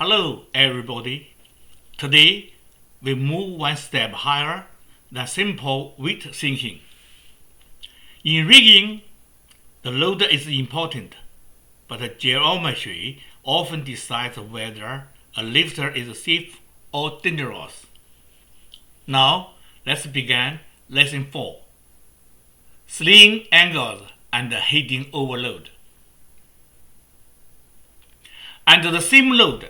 Hello everybody. Today we move one step higher than simple weight thinking. In rigging, the load is important, but the geometry often decides whether a lifter is safe or dangerous. Now let's begin lesson 4. Sling angles and heading overload. Under the same load,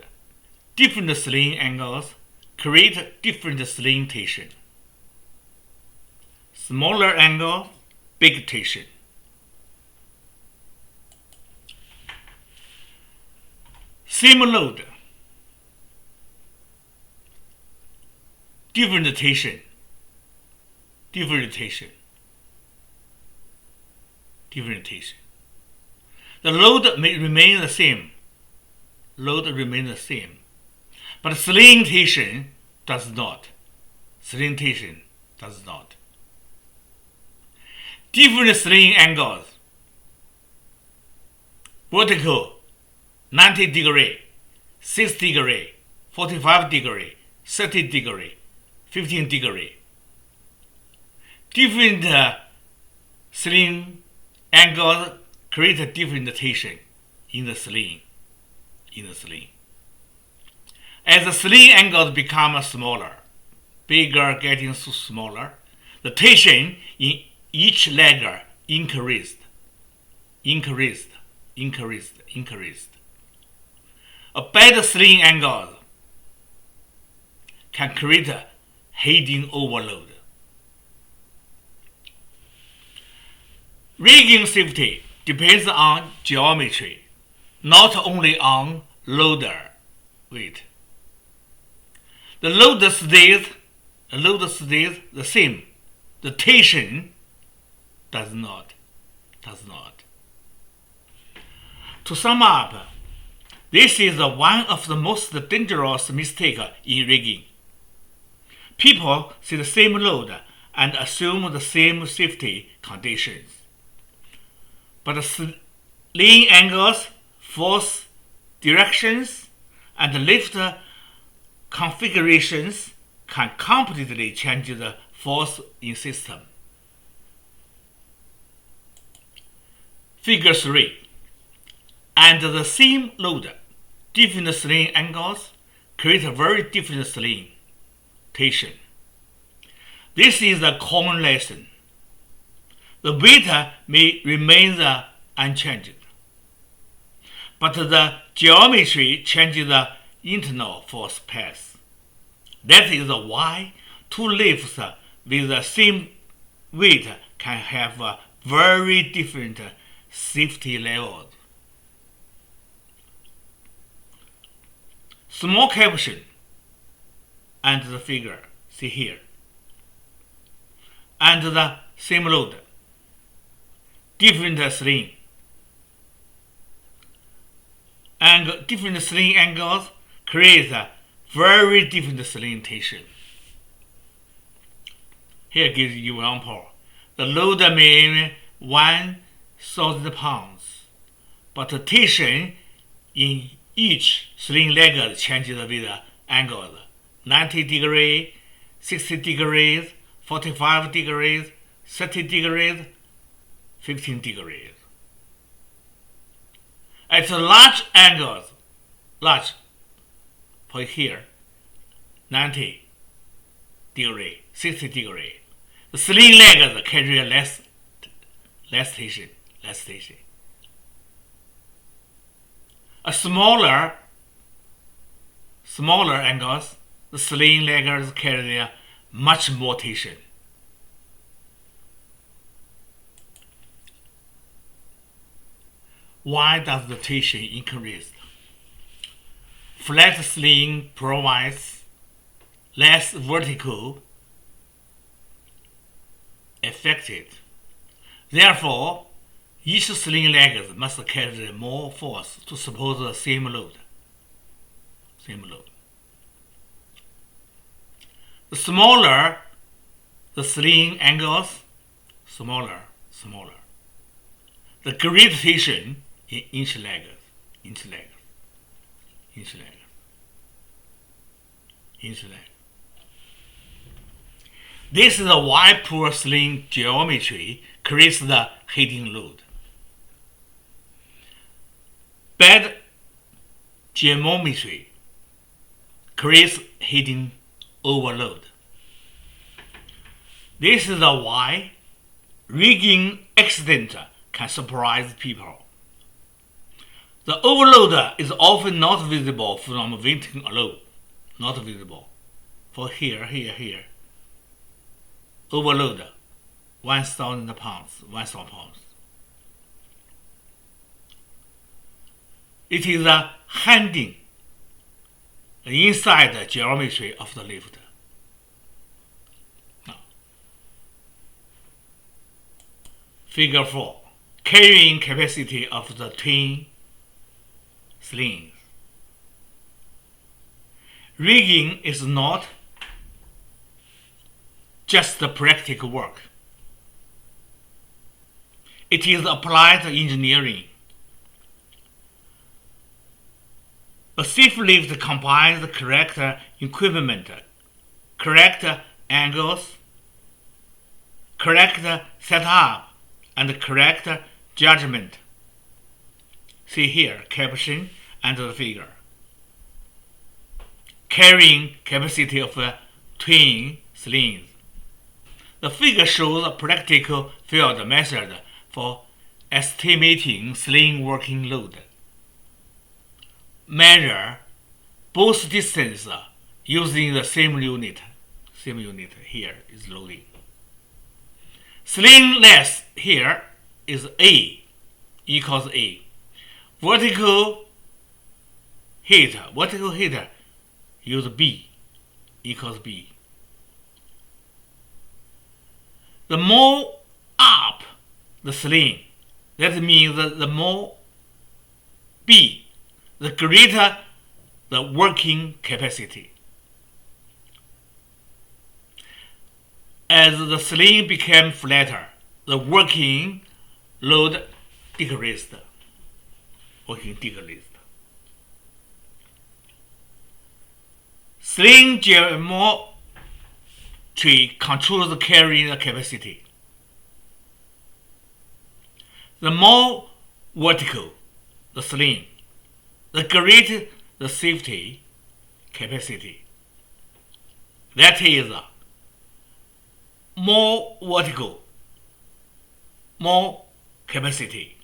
different sling angles create different sling tension. Smaller angle, big tension. Same load, different tension, different tension, different tension. The load may remain the same. Load remains the same, but sling tension does not. Sling tension does not. Different sling angles. Vertical 90 degree, 60 degree, 45 degree, 30 degree, 15 degree. Different sling angles create different tension in the sling. As the sling angles become smaller, bigger getting smaller, the tension in each leg increased. A bad sling angle can create heading overload. Rigging safety depends on geometry, not only on loader weight. The load stays the same. The tension does not. To sum up, this is one of the most dangerous mistakes in rigging. People see the same load and assume the same safety conditions. But the sling angles, force directions, and lift configurations can completely change the force in system. Figure 3. Under the same load, different sling angles create a very different sling tension. This is a common lesson. The weight may remain unchanged, but the geometry changes the internal force path. That is why two lifts with the same weight can have very different safety levels. Small caption and the figure, see here. And the same load, different sling. And different sling angles create a very different sling tension. Here gives you an example. The load may be 1,000 pounds, but the tension in each sling leg changes with angles 90 degrees, 60 degrees, 45 degrees, 30 degrees, 15 degrees. At large angles, for here, 90 degree, 60 degree, the sling legs carry less tension. A smaller angles, the sling legs carry much more tension. Why does the tension increase? Flat sling provides less vertical effect. Therefore, each sling leg must carry more force to support the same load. The smaller the sling angles, smaller. The greater tension in inch leg. insulate. This is why poor sling geometry creates the heating load. Bad geometry creates heating overload. This is why rigging accident can surprise people. The overload is often not visible from venting alone. Not visible. For here. Overload 1,000 pounds. It is a handing inside the geometry of the lift. Figure 4. Carrying capacity of the twin slings. Rigging is not just the practical work. It is applied engineering. A safe lift combines the correct equipment, correct angles, correct setup, and correct judgment. See here, caption and the figure. Carrying capacity of twin slings. The figure shows a practical field method for estimating sling working load. Measure both distances using the same unit. Here is loading. Sling length here is A equals A. Vertical height use B equals B. The more up the sling, that means that the more B, the greater the working capacity. As the sling became flatter, the working load decreased. Sling geometry controls the carrying capacity. The more vertical the sling, the greater the safety capacity. That is, more vertical, more capacity.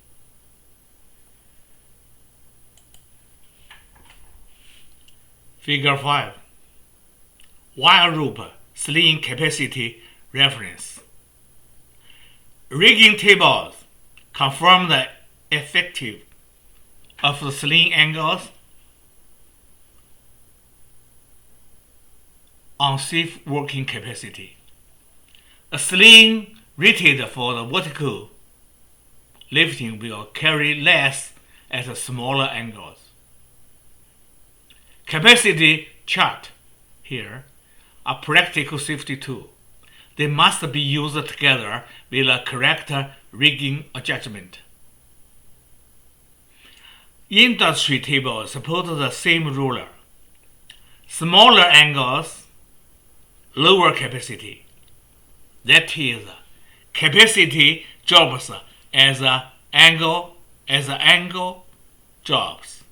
Figure 5. Wire rope sling capacity reference. Rigging tables confirm the effective of the sling angles on safe working capacity. A sling rated for the vertical lifting will carry less at smaller angles. Capacity chart here are practical safety tool. They must be used together with a correct rigging adjustment. Industry tables support the same ruler. Smaller angles, lower capacity. That is, capacity drops as angle drops.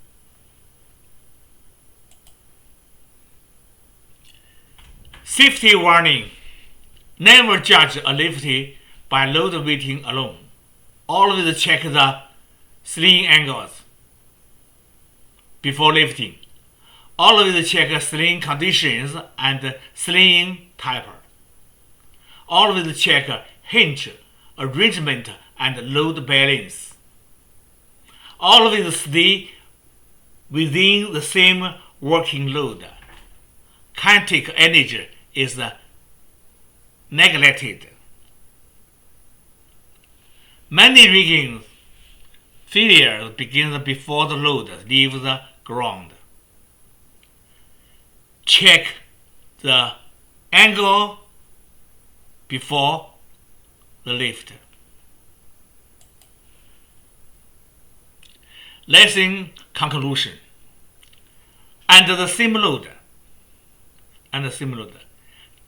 Safety warning. Never judge a lift by load weighting alone. Always check the sling angles before lifting. Always check sling conditions and sling type. Always check hinge arrangement and load balance. Always stay within the same working load. Kinetic energy is neglected. Many rigging failures begin before the load leaves the ground. Check the angle before the lift. Lesson conclusion. Under the same load, and seam loader.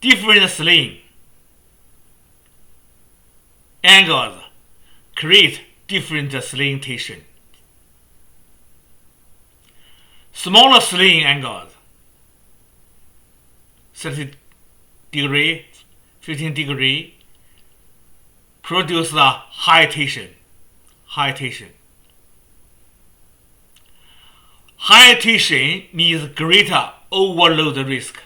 Different sling angles create different sling tension. Smaller sling angles, 30 degree, 15 degree, produce the high tension. High tension means greater overload risk.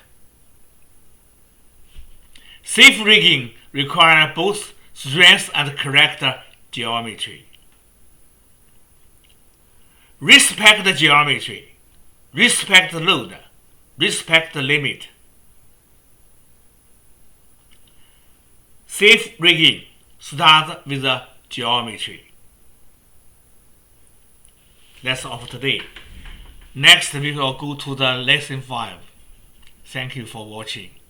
Safe rigging requires both strength and correct geometry. Respect the geometry, respect the load, respect the limit. Safe rigging starts with the geometry. That's all for today. Next we will go to the lesson 5. Thank you for watching.